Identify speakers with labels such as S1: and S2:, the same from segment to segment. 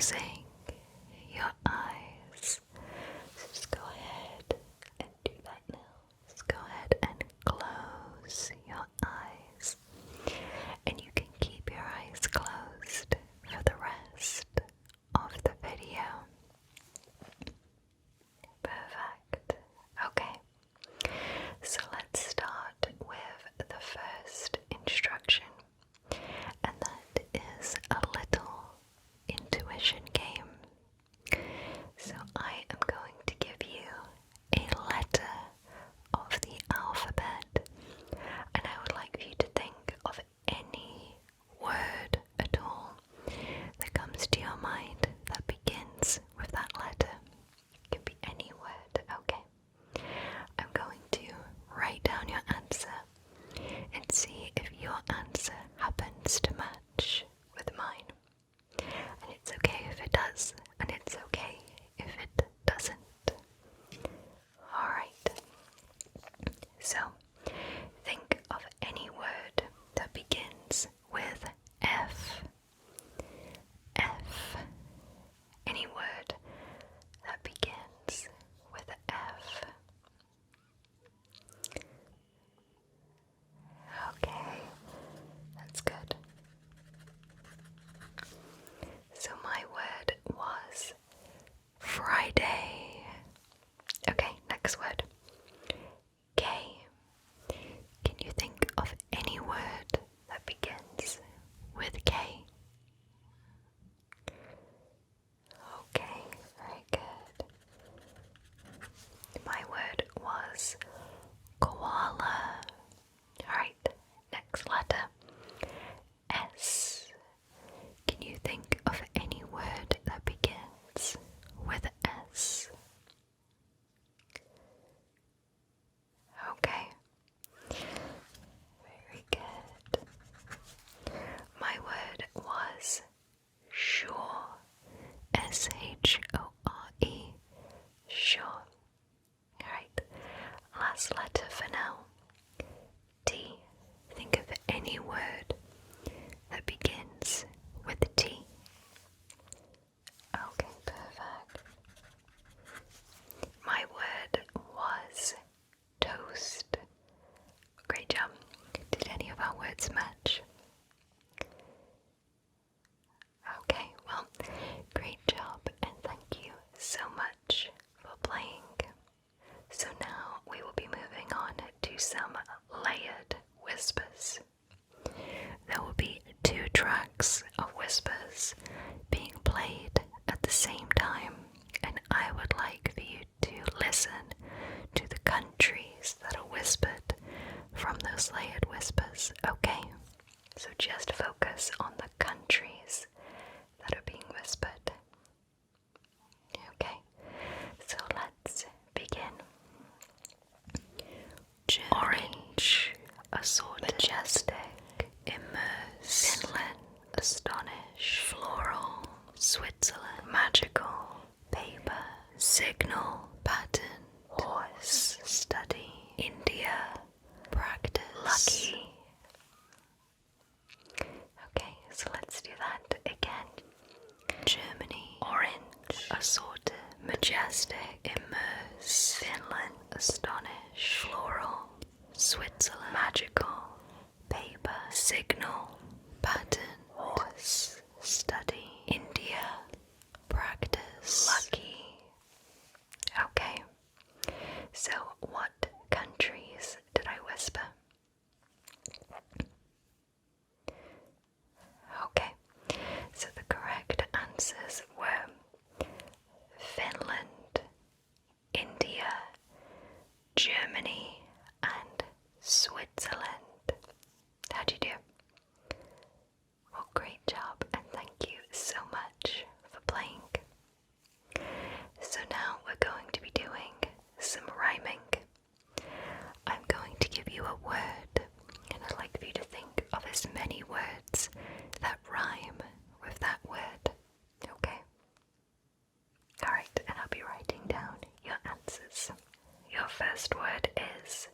S1: closing your eyes. So just go ahead and do that now. Just go ahead and close your eyes. And you can keep your eyes closed for the rest of the video. Perfect. Okay. So let's start with the first instruction. And that is a little intuition game. So I am going to give you a letter of the alphabet, and I would like for you to think of any word at all that comes to your mind that begins with that letter. It can be any word, okay? I'm going to write down your answer and see if your answer happens to match with mine. And it's okay if it does, and it's okay if it doesn't. Alright, so think of any word that begins with F. F. Any word that begins with F. Okay, that's good. So my word was Friday. Okay, next word. K. Can you think of any word that begins with K? Okay, very good. My word was koala. Alright, next letter. S. Can you think of any word that begins with S? Okay. Very good. My word was sure. S-H-O-R-E. Sure. Alright. Last letter for now. T. Think of any word that begins with T. Okay, perfect. My word was toast. Great job. Did any of our words match? Okay, well, great job, and thank you so much for playing. So now we will be moving on to some layered whispers. There will be 2 tracks of whispers being played at the same time, and I would like for you to listen to the countries that are whispered from those layered whispers, okay? So just focus on the countries that are being whispered. Okay, so let's begin. Orange, assorted, majestic, immerse, Finland, astonish, floral, Switzerland, magical, paper, signal, pattern, horse, study, India, practice, lucky. Okay, so let's do that again. Germany, orange, assorted, majestic, immerse, Finland, astonish, floral, Switzerland, magical, paper, signal, pattern, horse, study, India, practice, lucky. Okay, so what countries did I whisper? Okay, so the correct answers were Finland, India, Germany, and Switzerland. How'd you do? Well, great job, and thank you so much for playing. So now we're going to be doing some rhyming. I'm going to give you a word, and I'd like for you to think of as many words that rhyme with that word. Okay? Alright, and I'll be writing down your answers. Your first word is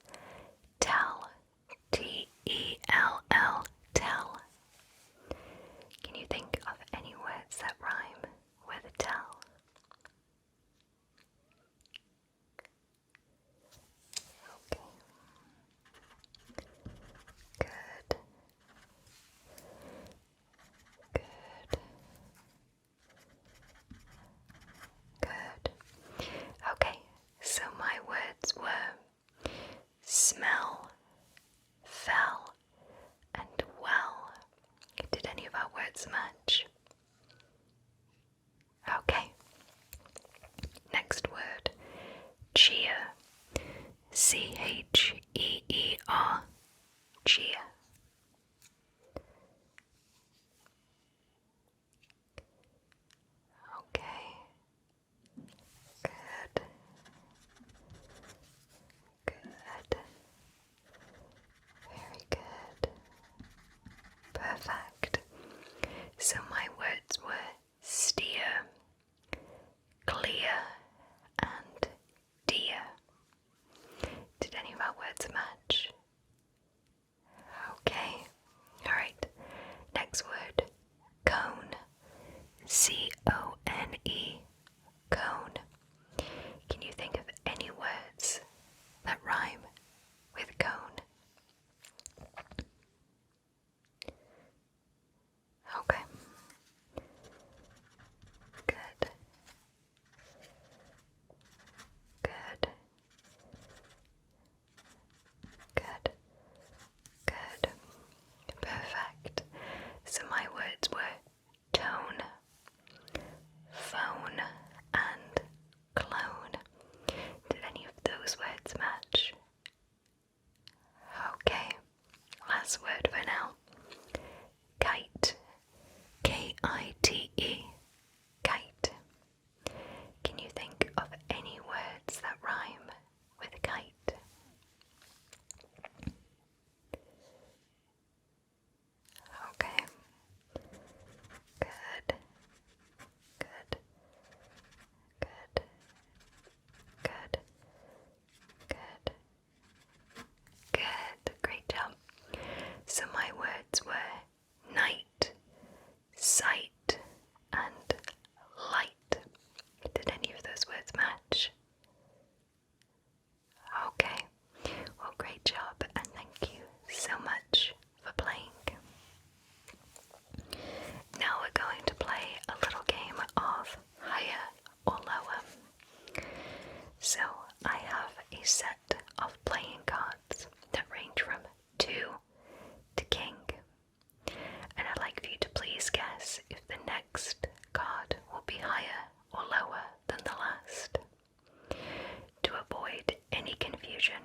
S1: tell. T-E-L-L, tell. Can you think of any words that rhyme words match? Okay. Next word, cheer. C-H-E-E-R. Cheer. Okay. Good. Good. Very good. Perfect. So my words were steer, clear, and deer. Did any of our words match? Okay. Alright. Next word, cone. C-O-N-E. Cone. Can you think of any words that rhyme with cone? Okay. Good. Good. Good. Good. Perfect. So my words were tone, phone, and clone. Did any of those words match? Okay. Last word for now. Kite. K-I-T-E. Kite. Can you think of any words that rhyme with kite? Okay. Good. Good. Good. Good. Good. Good. Great job. So my words were night, sight, and light. Did any of those words match? Okay. Well, great job, and thank you so much for playing. Now we're going to play a little game of higher or lower. So I have a set of playing cards that range from 2 to king, and I'd like for you to please guess if the next card will be higher or lower than the last. To avoid any confusion,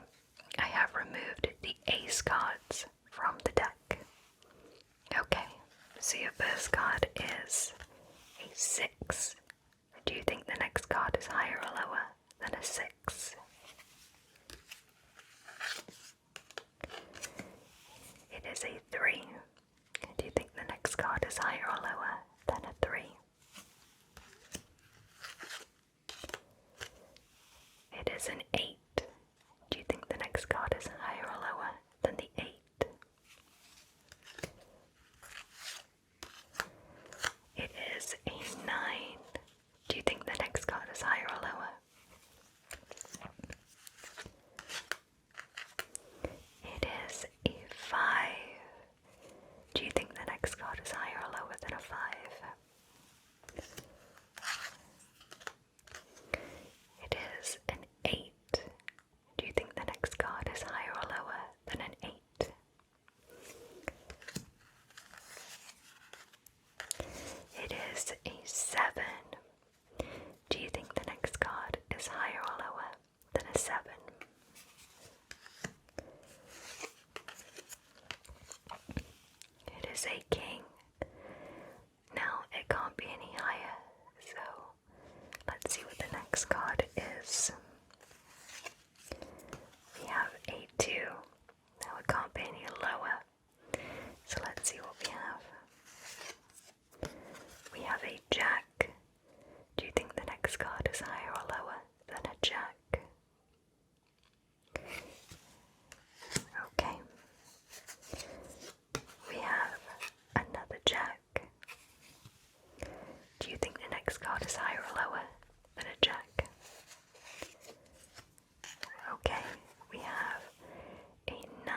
S1: I have removed the ace cards from the deck. Okay, so your first card is a 6. Do you think the next card is higher or lower than a 6? It is a 3. Do you think the next card is higher or lower than a 3? It is an 8. Do you think the next card is higher or lower than the 8? It is a 9. Do you think the next card is higher or lower? It is a 5. Do you think the next card is higher or lower than a 5? It is an 8. Do you think the next card is higher or lower than an 8? It is a 7. Do you think the next card is higher or lower than a 7? It is a king. Now it can't be any higher, so let's see what the next card is. We have a 2. Now it can't be any lower, so let's see what we have. We have a jack. Do you think the next card is higher or lower than a jack? Okay. We have another jack. Do you think the next card is higher or lower than a jack? Okay, we have a 9.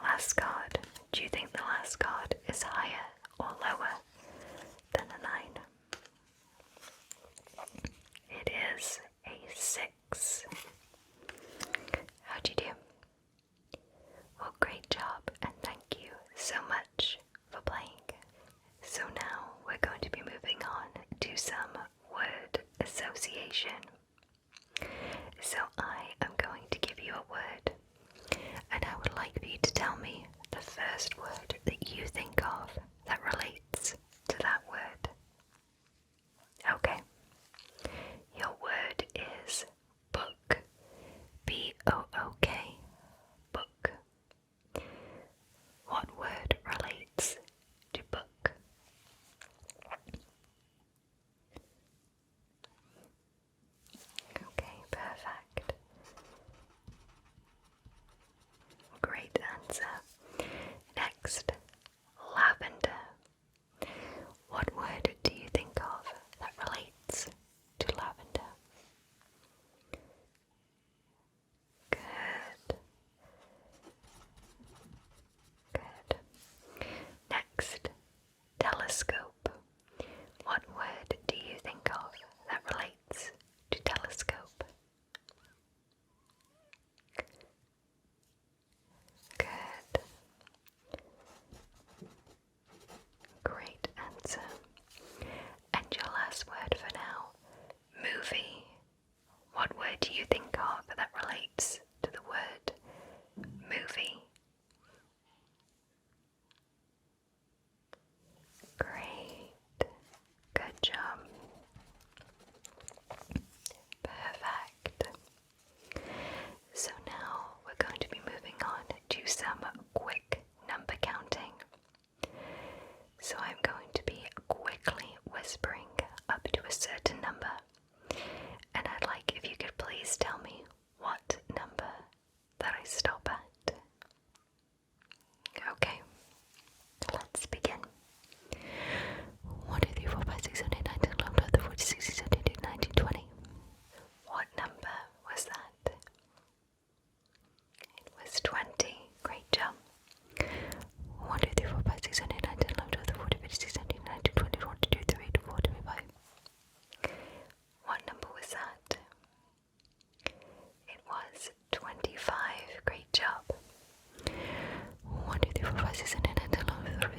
S1: Last card. Do you think the last card is higher or lower than a 9?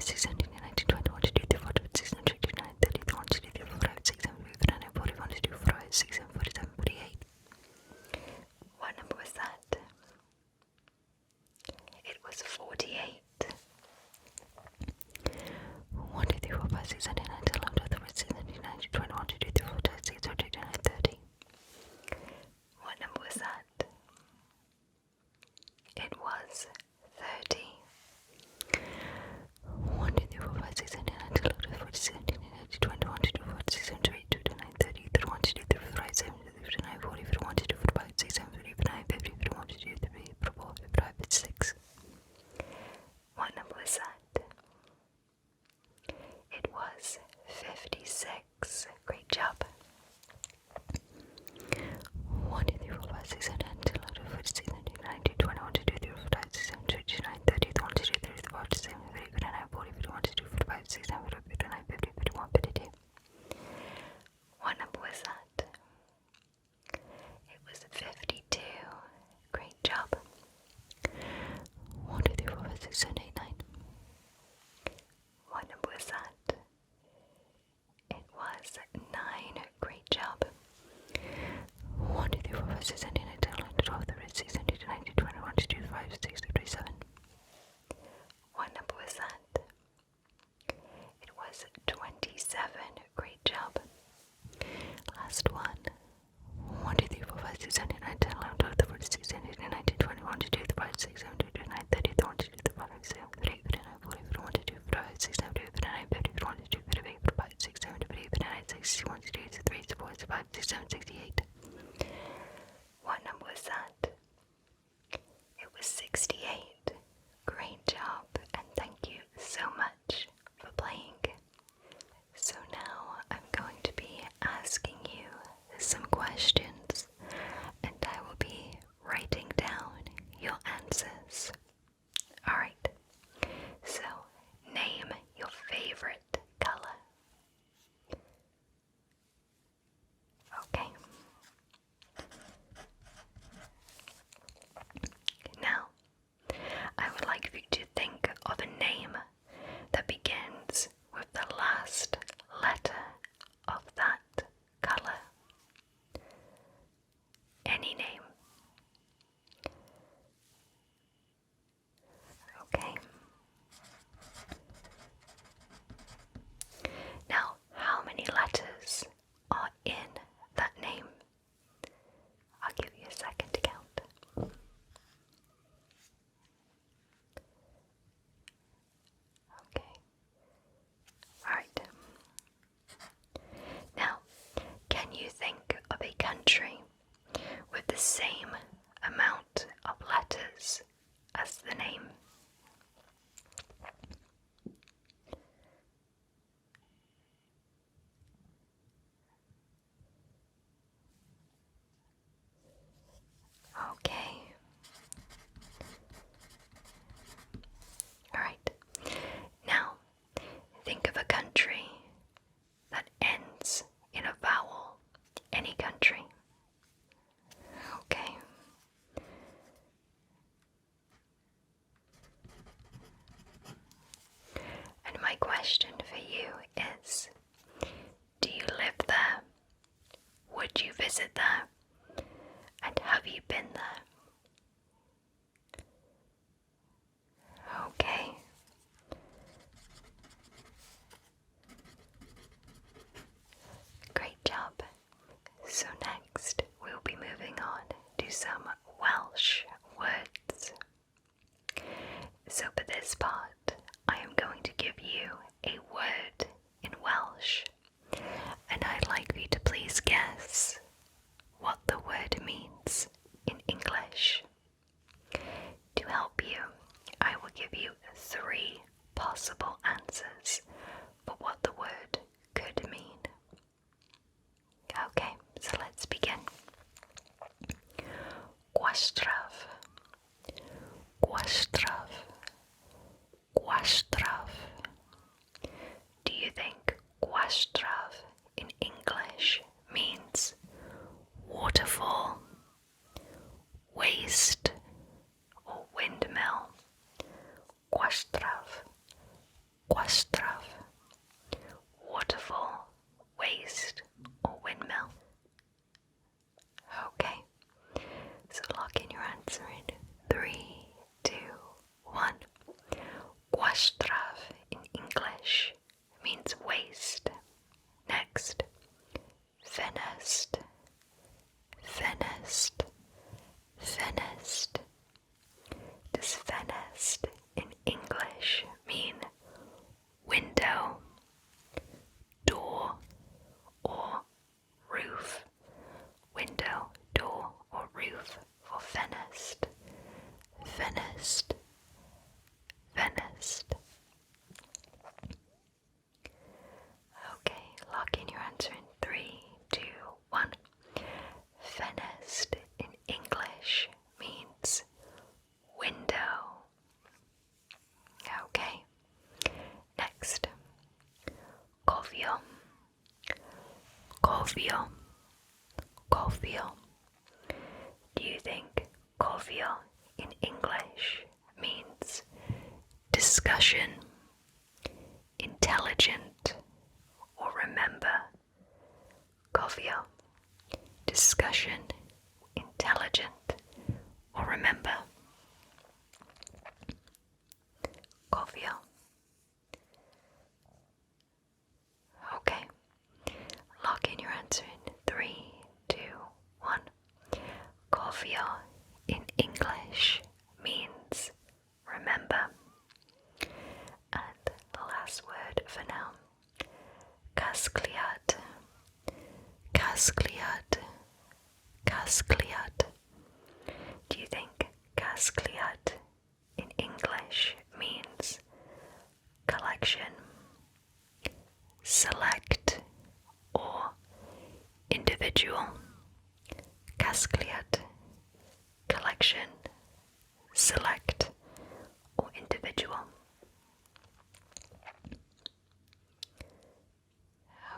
S1: 6, 17, 19, 20, 1, 2, 3, 4, 5, 6, 7, 8, 9, 10, 11, 12, 13, 14, 15, 16, 17, 18, 19, 20, 21, 22, 23, 24, 25, 26, 27, 28, 29, 30, 31, 32, 33, 34, 35, 36, 37, 38. What number was that? It was 48. 1, 2, 3, 4, 5, 6, 7, 8, 9, 10, 11, 12, 13, 14, 15, 16, 17, 18, 19, 20, 21, 22, 23, 24, 26, 27, 28, 29, 30. What number was that? It was 30. 1, 2, 3, 4, 5, 6, 7, 8, 9, 10, 11, 12, 13, 14, 15, 16, 17, 18, 19, 20, 21, 22, 23, 24, 25, 26, 27, 28, 29, 30, 31, 32, 33, 34, 35, 36, 37, 38, 39, 40, 41, 42, 45, 46, 47, 48, 49, 50, 51, 52, 53, 54, 55, 56. What number was that? It was 56. Great job. 1, 2, 3, 4, 5, 6, 7, 8, 9, 10, 11, 12, 13, 14, 15, 16, 17, 18, 19, 20, 21, 22, 23, 24, 25, 26, 27, 28, 29, 30, 31, 32, 33, 34, 35, 36, 37, 38, 39, 40, 41, 42, 43, 44, 45, 46, 47, 48, 49, 50, 51, 52. What number was that? It was 52. Great job. 1, 2, 3, 4, 5, 6, 7, 8, 9. What number was that? It was 9. Great job. 1, 2, 3, 4, 5, 6, 7, 8, 9, 10, 11, 12, 13, 14, 15, 16, 17, 18, 19, 20, 21, 22, 25, 26, 27. What number was that? It was 27. Great job. Last one. 1, 2, 3, 4, 5, 6, 7, 8, 9, 10, 11, 12, 13, 14, 16, 17, 18, 19, 20, 21, 22, 25, 26, 27, 28, 29, 30, 31, 32, 34, 35, 36, 37, 38, 39, 40, 41, 42, 45, 46, 47, 48, 49, 50, 51, 52, 53, 55, 56, 57, 58, 59, 60, 61, 62, 63, 64, 65, 67, 68. What number was that? It was 68. Great job, and thank you so much for playing. So now I'm going to be asking you some questions, and I will be writing down your answers. Alright, so name your favorite color. Okay. Now, I would like for you to think of a name that begins with the last letter of that color. Any name. Okay. Now, how many letters are in that name? I'll give you a second to count. Okay. Alright. Now, can you think of a country with the same amount of letters as the name? Okay. Alright. Now, think of a country that ends in a vowel. Any country. Okay. And my question for you is, do you live there? Would you visit there? And have you been there? Okay. Great job. So next we'll be moving on to some Welsh words. So for this part, I am going to give you a word in Welsh, and I'd like for you to please guess what the word means in English. To help you, I will give you 3 possible answers for what the word could mean. Okay, so let's begin. Gwastraff, gwastraff, gwastraff. Do you think gwastraff in English means waterfall, waste, or windmill? Gwastraff, gwastraff, waterfall, waste, or windmill. Okay, so lock in your answer in 3, 2, 1. Gwastraff in English means waste. Next, ffenest, ffenest, ffenest. Does ffenest in English mean window, door, or roof? Window, door, or roof for ffenest. Ffenest, ffenest. Okay, lock in your answer in 3, 2, 1. Ffenest in English means window. Okay, next. Cofio, cofio, cofio. Do you think cofio in English means discussion, intelligent, or remember? Cofio, discussion, intelligent, or remember? Cofio. Okay, lock in your answer in 3, 2, 1. Cofio in English means remember. And the last word for now, casgliad, casgliad, casgliad. Do you think casgliad in English means collection, select, or individual? Casgliad, collection, select, or individual?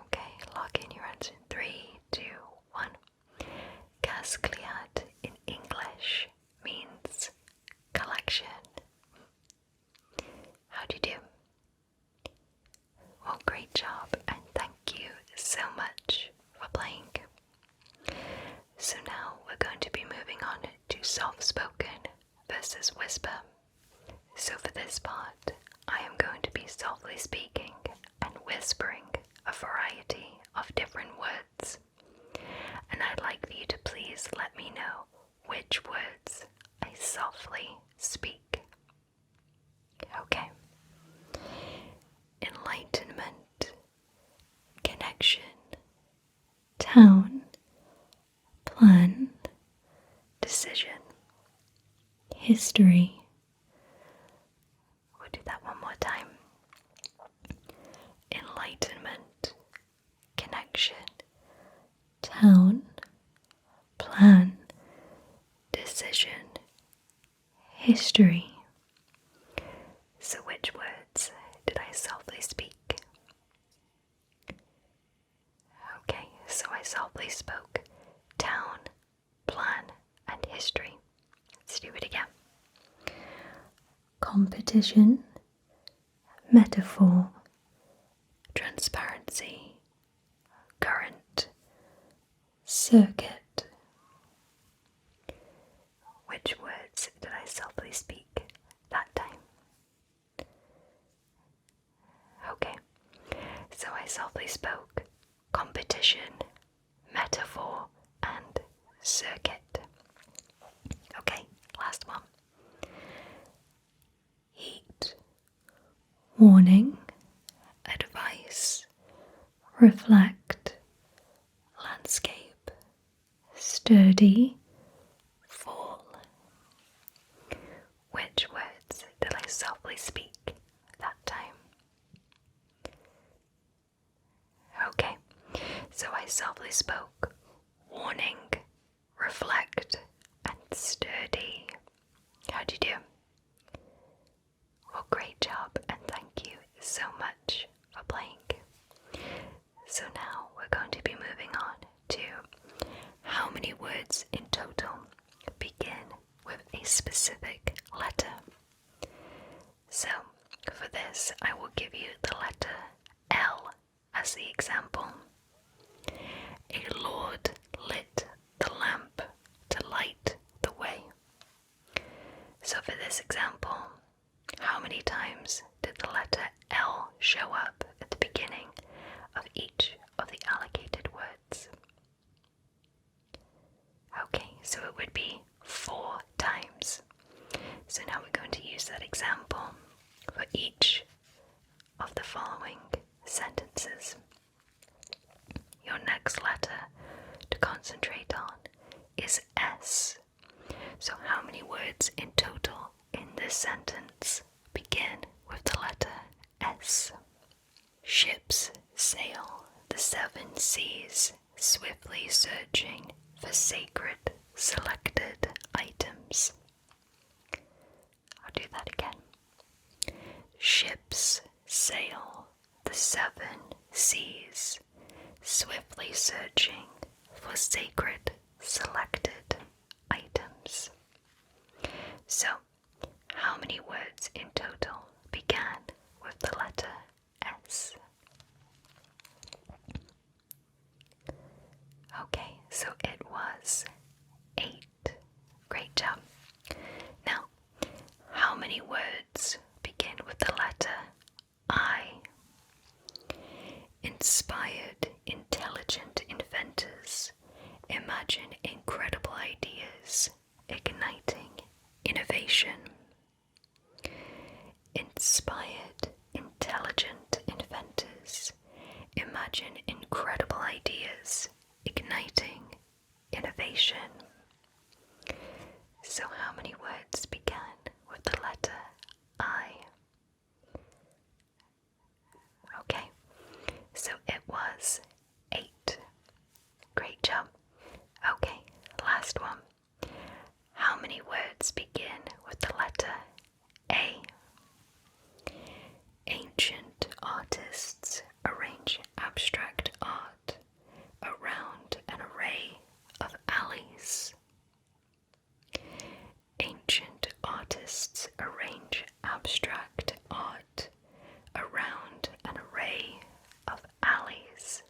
S1: Okay, lock in your answer in 3, 2, 1. Casgliad in English means collection. How do you do? Well, great job, and thank you so much for playing. So now we're going to be moving on to soft-spoken versus whisper. So for this part, I am going to be softly speaking and whispering a variety of different words. And I'd like for you to please let me know which words I softly speak. Okay. Enlightenment, connection, town, plan, decision, history. We'll do that one more time. Enlightenment, connection, town, plan, decision, history. So which words did I softly speak? Okay, so I softly spoke town, plan, and history. Let's do it again. Competition, metaphor, transparency, current, circuit. Which words did I softly speak that time? Okay, so I softly spoke competition, metaphor, and circuit. Okay, last one. Heat, warning, advice, reflect, landscape, sturdy, fall. Which words did I softly speak that time? Okay, so I softly spoke warning, reflect, and sturdy. How'd you do? Well, great job, and thank you so much for playing. So now we're going to be moving on to how many words in total begin with a specific letter. So, for for this, I will give you the letter L as the example. A lord lit the lamp to light the way. So for this example, how many times did the letter L show up at the beginning of each of the allocated words? Okay, so it would be 4 times. So now we're going to use that example for each of the following sentences. Your next letter to concentrate on is S. So how many words in total in this sentence begin with the letter S? Ships sail the 7 seas, swiftly searching for sacred selected items. I'll do that again. Ships sail the 7 seas, swiftly searching for sacred selected items. So, how many words in total began with the letter S? Okay, so it was 8. Great job. Now, how many words begin with the letter I? Inspired, intelligent inventors imagine incredible ideas, igniting innovation. Inspired, intelligent inventors imagine incredible ideas, igniting innovation. So how many words began with the letter I? Okay, so it was 8. Great job. Okay, last one. How many words begin with the letter A? Ancient artists arrange abstract art around an array of alleys. Ancient artists arrange abstract art around an array of alleys.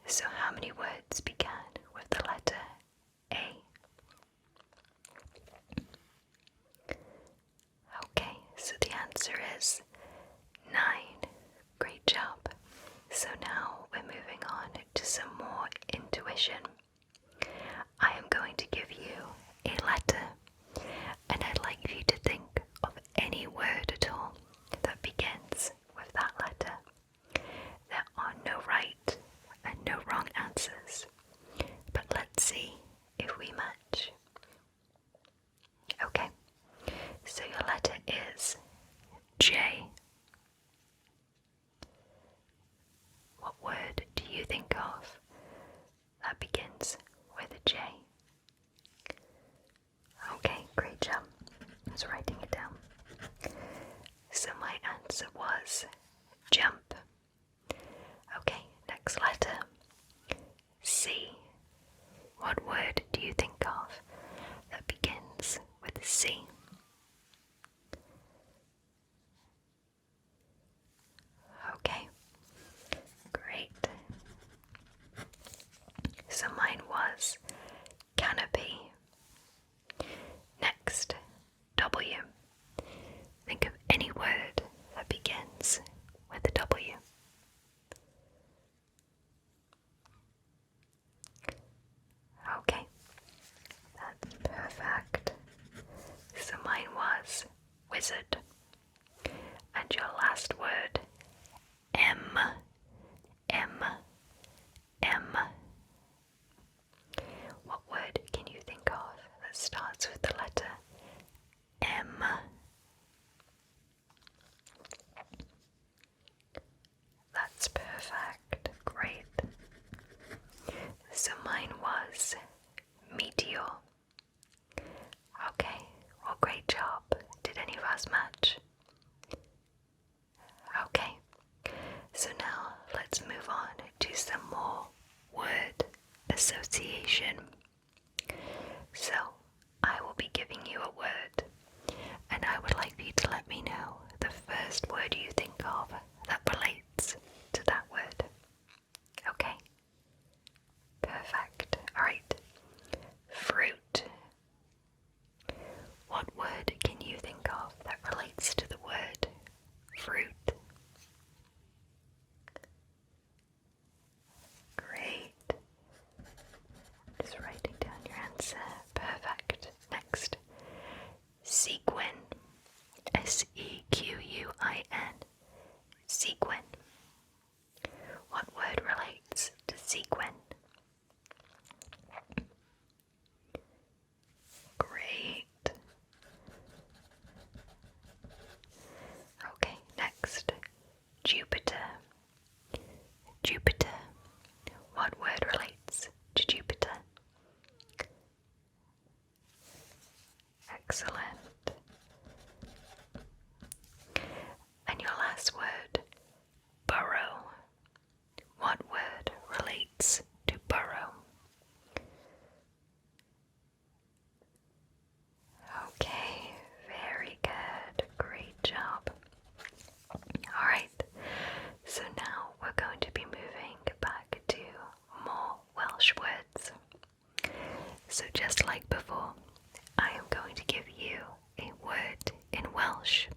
S1: So how many words began with the letter A? Okay, so the answer is 9. Great job. So now we're moving on to some more intuition. I am going to give you a letter, and I'd like you to think of any word at all that begins with that letter. There are no right and no wrong answers, but let's see if we match. Okay, so your letter is J. What word do you think of that begins with a J? Okay, great job. I was writing it down. So my answer was jump. Okay, next letter. C. What word do you think of that begins with C? Okay, great. So mine was canopy. Next, W. Think of any word that begins with a W. Okay, that's perfect. So Jupiter. Jupiter. What word relates to Jupiter? Excellent. And your last word, burrow. What word relates to burrow? Okay, very good. Great job. Alright, so now we're going to be moving back to more Welsh words. So just like before, I am going to give you a word in Welsh,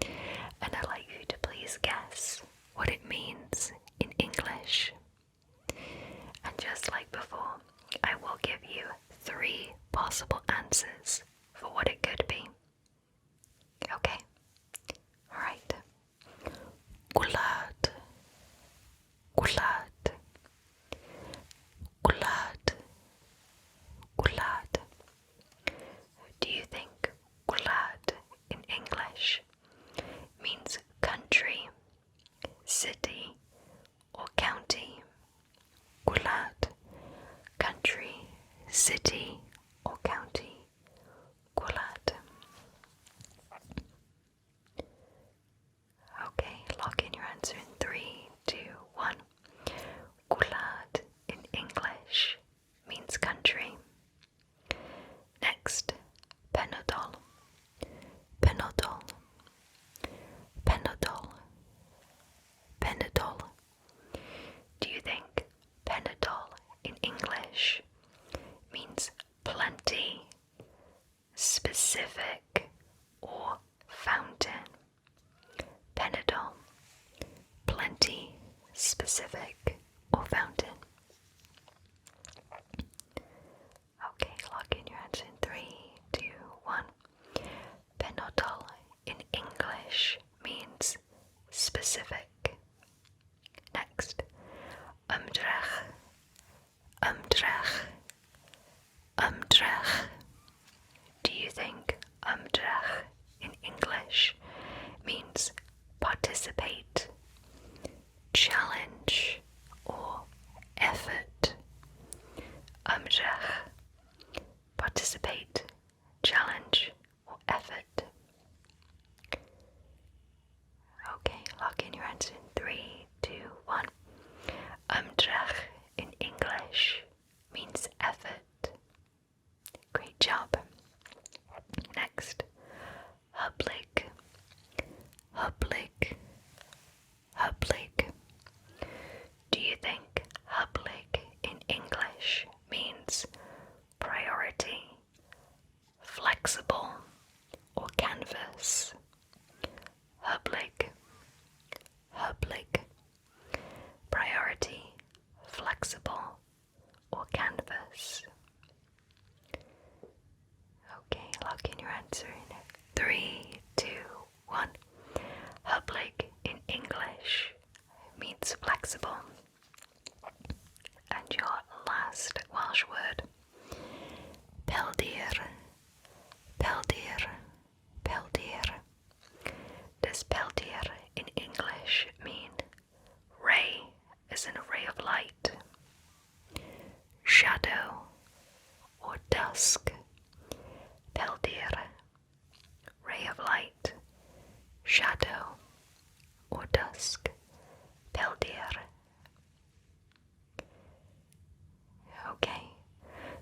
S1: and I'd like you to please guess what it means in English. And just like before, I will give you 3 possible answers for what it could be. Okay? Alright. Gwlad. Gwlad. Gwlad. Gwlad. Do you think gwlad in English means country, city, or county? Gwlad, country, city, or county? Gwlad. Okay, lock in your answer in 3, 2, 1. Gwlad in English means country. Next, penodol. Penodol. Penodol. Penodol. Do you think Panadol in English means plenty, specific, or fountain? Panadol, plenty, specific, or fountain? Okay, lock in your answer in 3, 2, 1. Panadol in English means specific. Next, ymdrech. Ymdrech. Ymdrech. Do you think ymdrech in English means participate, challenge, or effort? Ymdrech. Participate, challenge, or effort? Okay, lock in your answer in 3, 2, 1. Ymdrech in English means effort. Great job. Next, hyblyg. Hyblyg. Hyblyg. Do you think hyblyg in English means priority, flexible, or canvas? Hyblyg. Hyblyg. Priority, flexible, or canvas? Okay, lock in your answer in 3, 2, 1. Hyblyg in English means flexible. And your last Welsh word, peldir. Peldir. Peldir. Does peldir in English mean ray as an array of light, shadow, or dusk? Peldir, ray of light, shadow, or dusk? Peldir. Okay,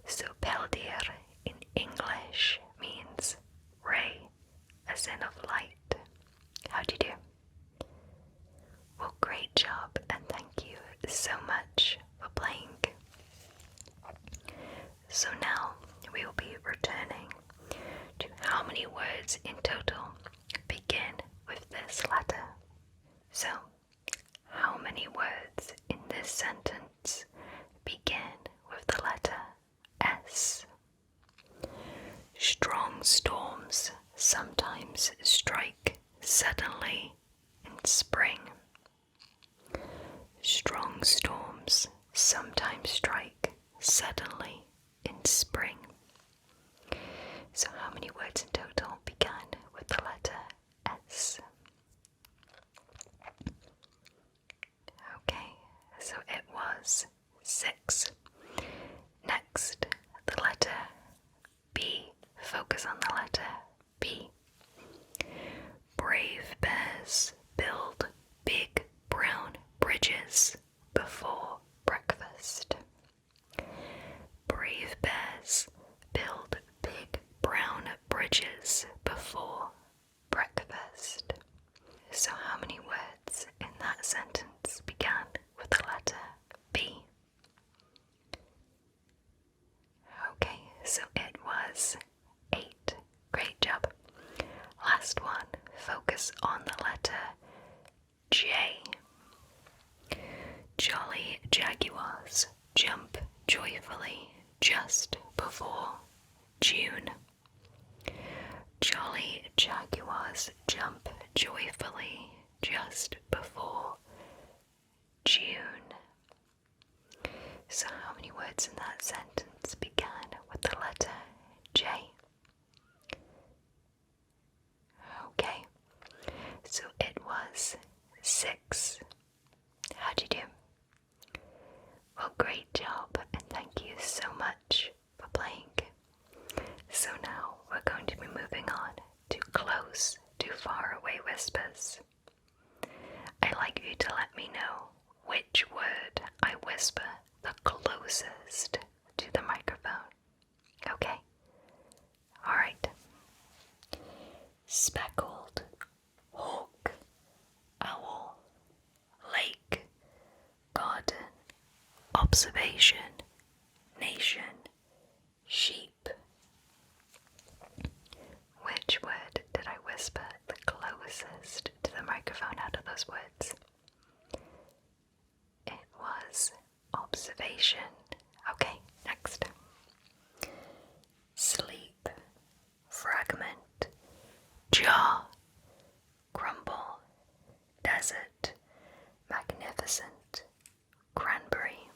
S1: so peldir in English means ray as in of light. How'd you do? Well, great job, and thank you so much for playing. So now we will be returning to how many words in total begin with this letter. So, how many words in this sentence begin with the letter S? Strong storms sometimes strike suddenly in spring. Strong storms sometimes strike suddenly in spring. So how many words in total began with the letter S? was 6. Next, the letter B. Focus on the letter B. Brave bears build big brown bridges before breakfast. Brave bears build big brown bridges before breakfast. So how many words in that sentence began with the letter B? Okay, so it was 8. Great job. Last one, focus on the letter J. Jolly jaguars jump joyfully just before June. Jolly jaguars jump joyfully just before June. So how many words in that sentence began with the letter J? Okay, so it was 6. How'd you do? Well, great job, and thank you so much for playing. So now we're going to be moving on to close to far away whispers. I'd like you to let me know which word I whisper the closest to the microphone. Okay? Alright. Speckled, hawk, owl, lake, garden, observation, nation, sheep. Which word did I whisper the closest to the microphone out of those words? It was observation. Okay, next. Sleep, fragment, jar, crumble, desert, magnificent, cranberry.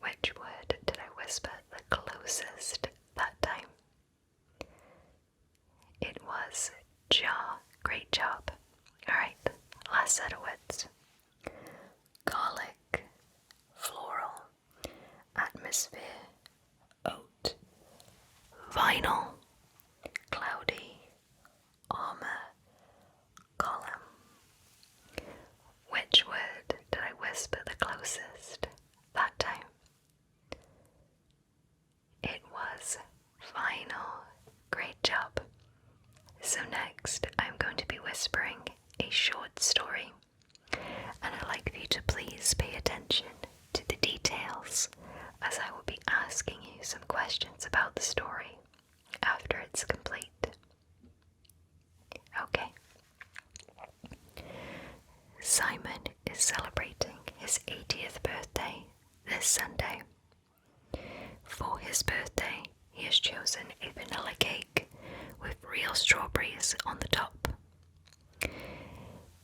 S1: Which word did I whisper the closest that time? It was jar. Great job. Alright, last set of words. Garlic, floral, atmosphere, oat, vinyl, cloudy, armor, column. Which word did I whisper the closest that time? It was vinyl. Great job. So next, I'm going to be whispering a short story, and I'd like for you to please pay attention to the details, as I will be asking you some questions about the story after it's complete. Okay. Simon is celebrating his 80th birthday this Sunday. For his birthday, he has chosen a vanilla cake with real strawberries on the top.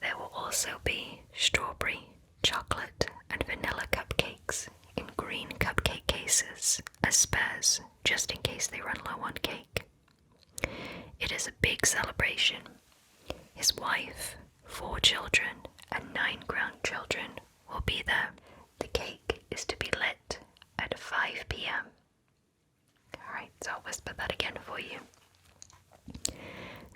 S1: There will also be strawberry, chocolate, and vanilla cupcakes in green cupcake cases as spares, just in case they run low on cake. It is a big celebration. His wife, 4 children, and 9 grandchildren will be there. The cake is to be lit at 5 p.m. Alright, so I'll whisper that again for you.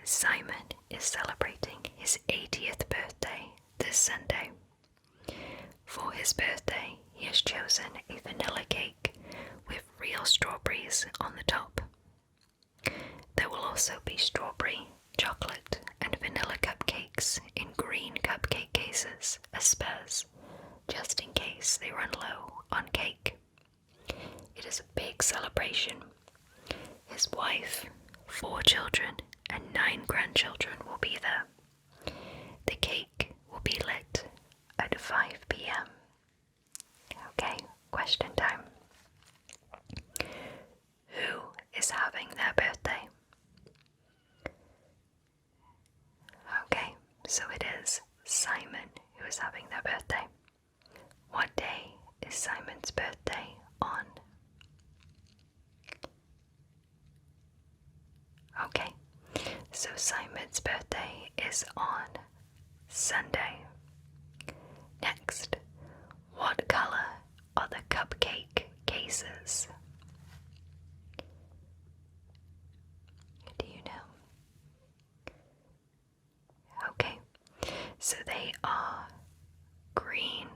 S1: Simon is celebrating his 80th birthday this Sunday. For his birthday, he has chosen a vanilla cake with real strawberries on the top. There will also be strawberry, chocolate, and vanilla cupcakes in green cupcake cases as spares, just in case they run low on cake. It is a big celebration. His wife, 4 children, and 9 grandchildren will be there. The cake will be lit at 5 p.m. Okay, question time. Who is having their birthday? Okay, so it is Simon who is having their birthday. What day is Simon's birthday on? Okay, so Simon's birthday is on Sunday. Next, places? Do you know? Okay, so they are green.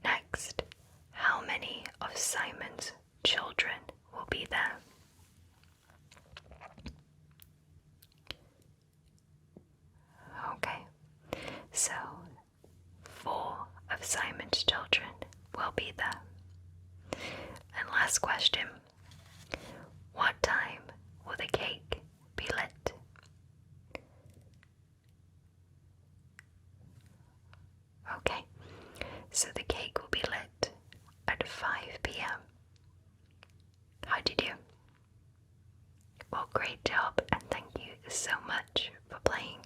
S1: Next, how many of Simon's children will be there? Okay, so 4 of Simon's children will be there. And last question, what time will the cake be lit? Okay, so the cake will be lit at 5 p.m. How'd you do? Well, great job, and thank you so much for playing.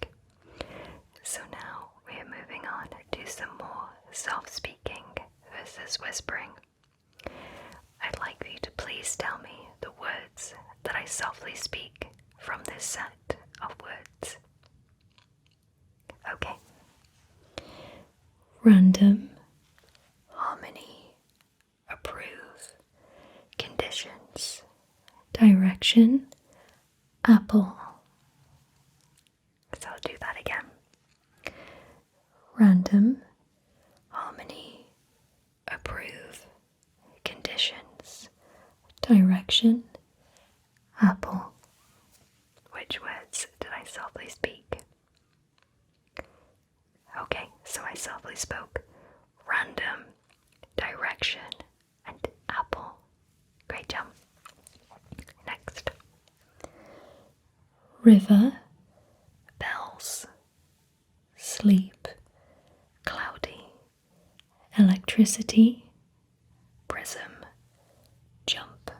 S1: So now we are moving on to some more self-speaking versus whispering. I'd like for you to please tell me the words that I softly speak from this set of words. Okay. Random, harmony, approve, conditions, direction, apple. So I'll do that again. Random, harmony, approve, conditions, direction, apple. Which words did I softly speak? Okay, so I softly spoke random, direction, and apple. Great job. Next. River, bells, sleep, cloudy, electricity, prism, jump.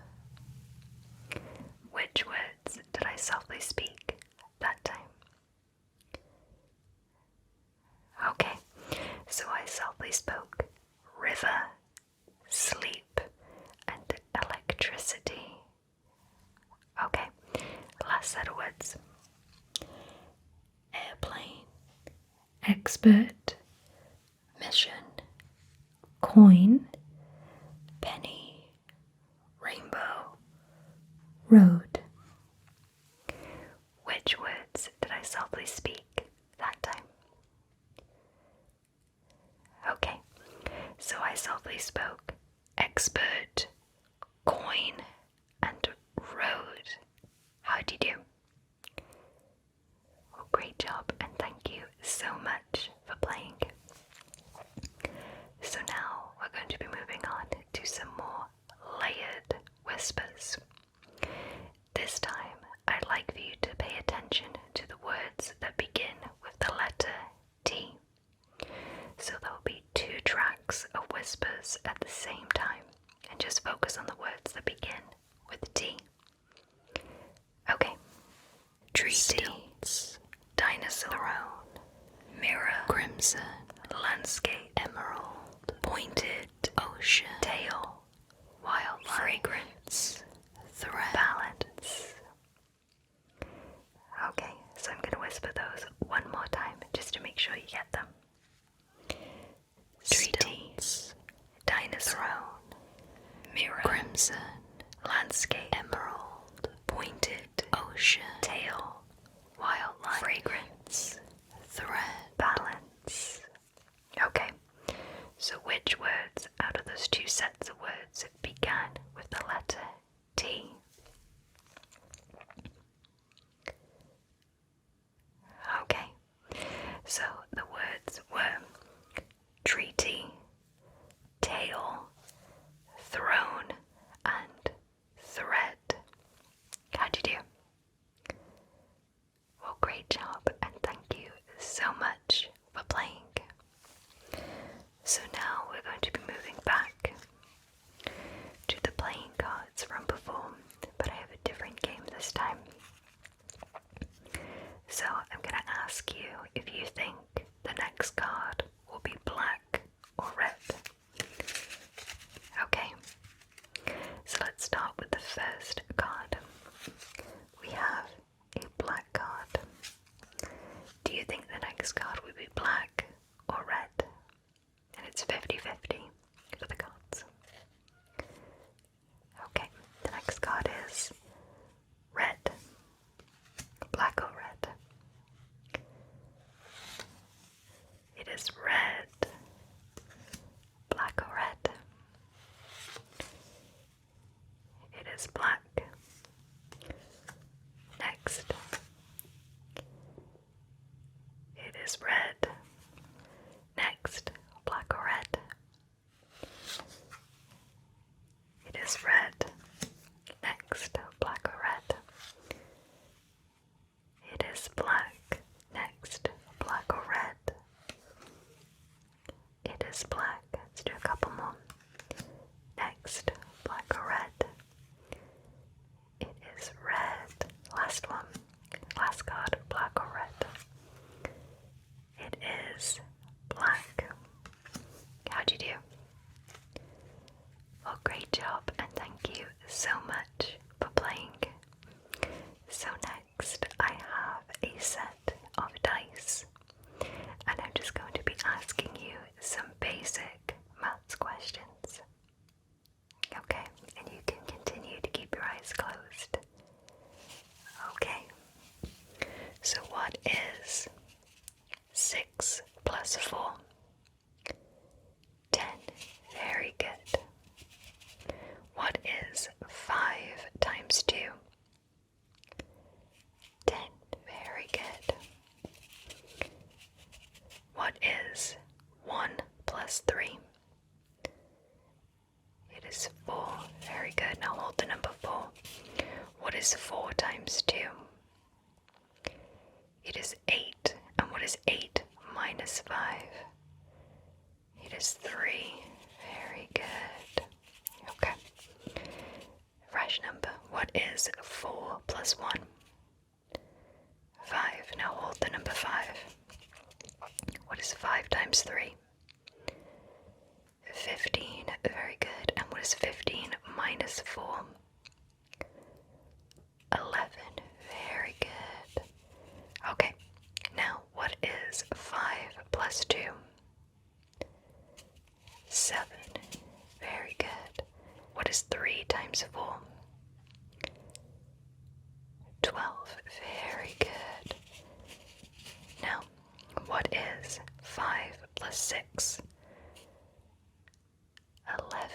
S1: Which words did I softly speak that time? Okay, so I softly spoke river, sleep, and electricity. Okay, last set of words. Airplane, expert, mission, coin, penny, rainbow, road. Which words did I softly speak that time? Okay, so I softly spoke expert, coin, and road. How'd you do? Well, great job, and thank you so much for playing. So now we're going to be moving on to some more layered whispers. This time, I'd like for you to pay attention to the words that begin with the letter T. So there will be 2 tracks of whispers at the same time, and just focus on the words that begin with T. Okay. Treaty, stilts, dinosaur, throne, mirror, crimson, landscape, emerald, pointed, ocean, tail, wildlife, fragrance, thread, balance. Okay, so I'm going to whisper those one more time just to make sure you get them. Treaty, stilts, dinosaur, throne, mirror, crimson, landscape, emerald, pointed, ocean, tail, wildlife, fragrance, thread, balance. Okay, so which words out of those 2 sets of words began with the letter T? Okay, so the words were treaty, tail, throne, and thread. How'd you do? Well, great job, and thank you is red. Black or red? It is black. Next. It is red. Next. Black or red? It is red. Next. Black or red? It is black. Next. Black or red? It is black. Let's do a couple more. Next. Black or red? It is red. Last one. Last card. Black or red? It is black. How'd you do? Well, great job, and thank you so much for playing. So next I have a set of dice, and I'm just going to be asking you some basic maths questions. Okay, and you can continue to keep your eyes closed. Okay, so what is 6 plus 4? 10. Very good. What is 5 times 2? 10. Very good. What is 1 plus 3? It is 4. Very good. Now hold the number 4. What is 4 times 2? It is 8. And what is 8 minus 5? It is 3. Very good. Okay. Fresh number. What is 4 plus 1? 5. Now hold the number 5. What is 5 times 3? 15. Very good. And what is 15 minus 4? 11. Very good. Okay. Now what is 5 plus 2? 7. Very good. What is 3 times 4? 12. Very good. Now, what is 5 plus 6? 11.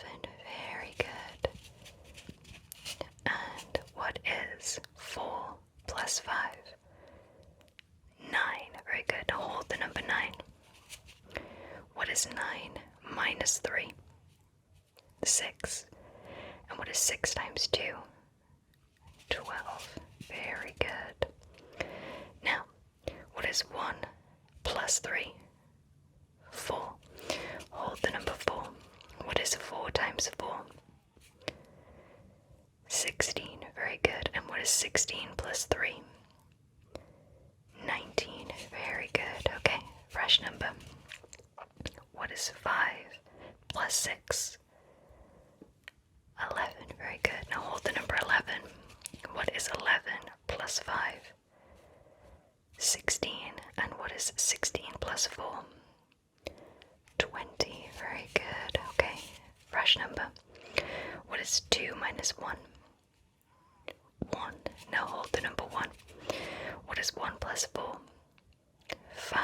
S1: Very good. And what is 4 plus 5? 9. Very good. Now hold the number 9. What is 9 minus 3? 6. And what is 6 times 2? 12. Very good. Now, what is 1 plus 3? 4. Hold the number 4. What is 4 times 4? 16. Very good. And what is 16 plus 3? 19. Very good. Okay, fresh number. What is 5 plus 6? 11. Very good. Now hold the number 11. What is 11 plus 5? 16. And what is 16 plus 4? 20. Very good. Okay, fresh number. What is 2 minus 1? 1. Now hold the number 1. What is 1 plus 4? 5.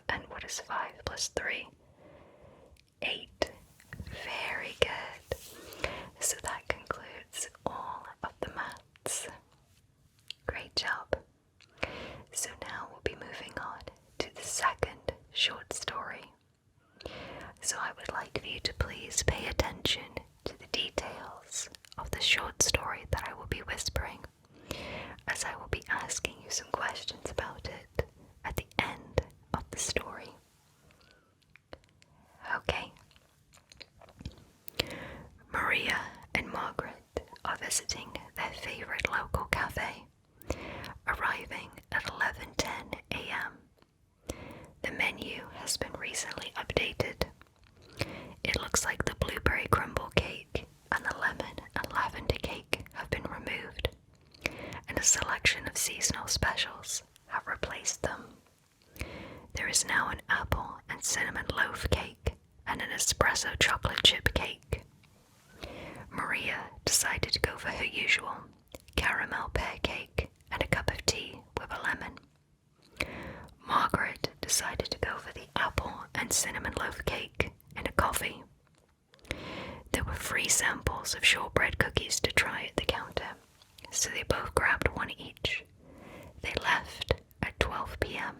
S1: And what is 5 plus 3? 8. Very good. So that concludes all of the maths. Great job. So now we'll be moving on to the second short story. So I would like for you to please pay attention to the details of the short story that I will be whispering, as I will be asking you some questions about it at the end of the story. Okay. Maria and Margaret are visiting their favorite local cafe, arriving at 11:10 a.m. The menu has been recently updated. It looks like the blueberry crumble cake and the lemon and lavender cake have been removed, and a selection of seasonal specials have replaced them. There is now an apple and cinnamon loaf cake and an espresso chocolate chip cake. Maria decided to go for her usual caramel pear cake and a cup of tea with a lemon. Margaret decided to go for the apple samples of shortbread cookies to try at the counter, so they both grabbed one each. They left at 12 p.m.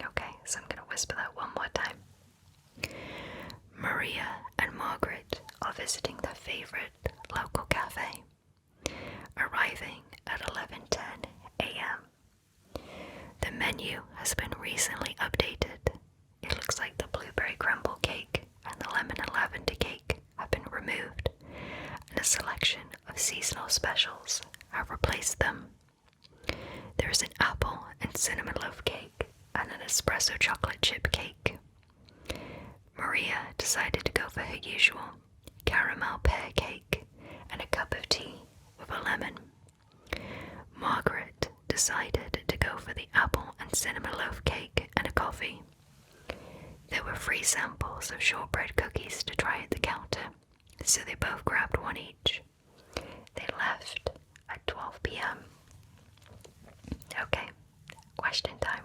S1: Okay, so I'm going to whisper that one more time. Maria and Margaret are visiting their favorite local cafe, arriving at 11:10 a.m. The menu has been recently updated. It looks like the blueberry crumble cake and the lemon and lavender cake have been removed, and a selection of seasonal specials have replaced them. There is an apple and cinnamon loaf cake and an espresso chocolate chip cake. Maria decided to go for her usual caramel pear cake and a cup of tea with a lemon. Margaret decided to go for the apple and cinnamon loaf cake and a coffee. There were free samples of shortbread cookies to try at the counter, so they both grabbed one each. They left at 12 p.m. Okay, question time.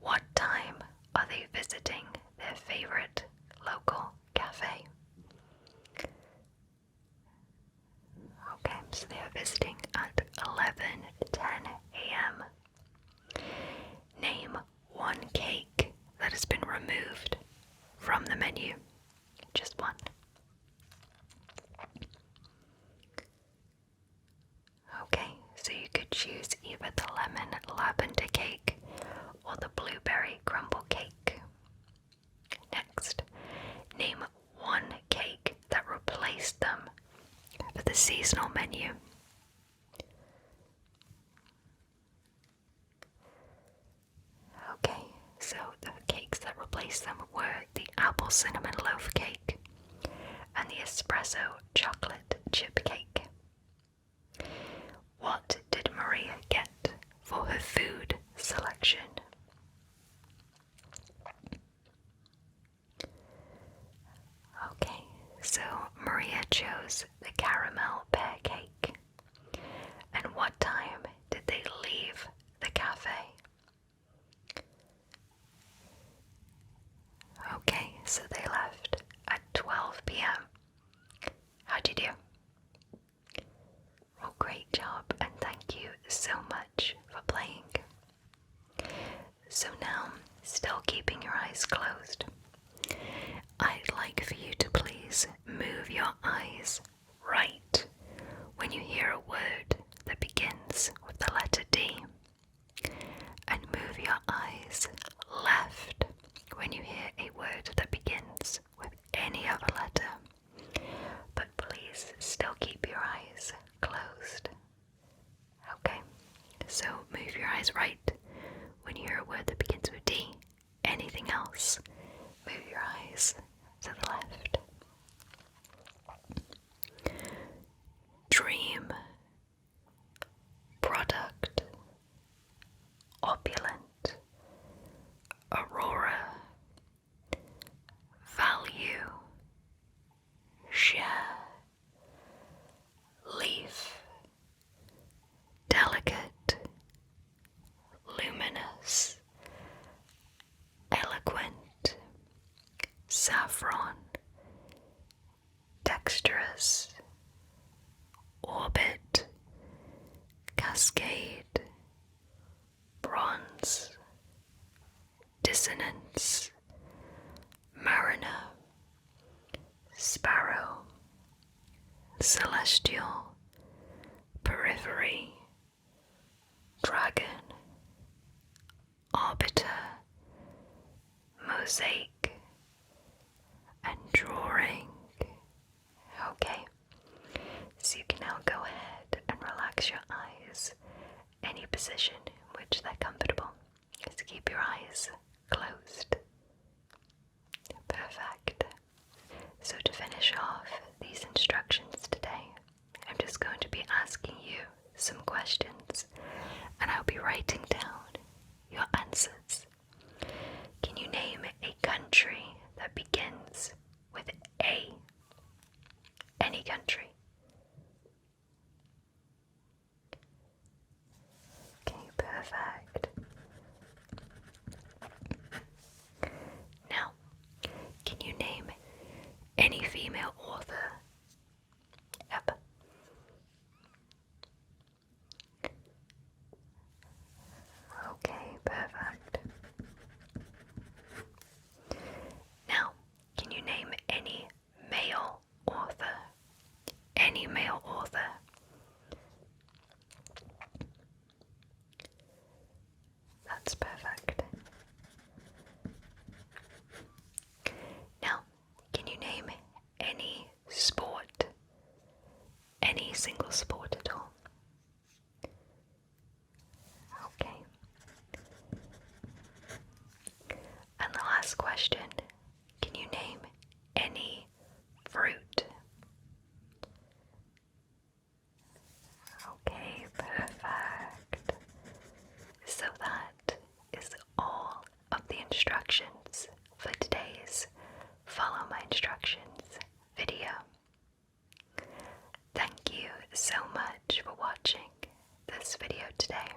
S1: What time are they visiting their favorite local cafe? Okay, so they are visiting at 11:10 a.m. Name one cake that has been removed from the menu. Just one. Okay, so you could choose either the lemon lavender cake or the blueberry crumble cake. Next, name one cake that replaced them for the seasonal menu. Okay, so the cakes that replaced them were the apple cinnamon loaf cake and the espresso chocolate chip cake. What did Maria get for her food selection? Okay, so Maria chose the caramel pear cake. And what time did they leave the cafe? Okay, so they left at 12 p.m. How'd you do? Well, great job, and thank you so much for playing. So now, still keeping your eyes closed, I'd like for you to please move your eyes right when you hear a word that begins with the letter D, and move your eyes left when you hear a word that begins with any other letter. But please still keep your eyes closed. Okay, so move your eyes right when you hear a word that begins with D. Anything else, move your eyes to the left. Dream, product, opulent, aurora, value, share, leaf, delicate, luminous, eloquent, saffron, dexterous, orbit, cascade, bronze, dissonance, mariner, sparrow, celestial, periphery, dragon, arbiter, mosaic, and drawing. Okay, so you can now go ahead and relax your eyes, any position in which they're comfortable. Just keep your eyes closed. Perfect. So to finish off these instructions today, I'm just going to be asking you some questions, and I'll be writing down your answers. Can you name a country single sport at all? Okay. And the last question, can you name any fruit? Okay, perfect. So that is all of the instructions for today's Follow My Instructions video. Thank you so much for watching this video today.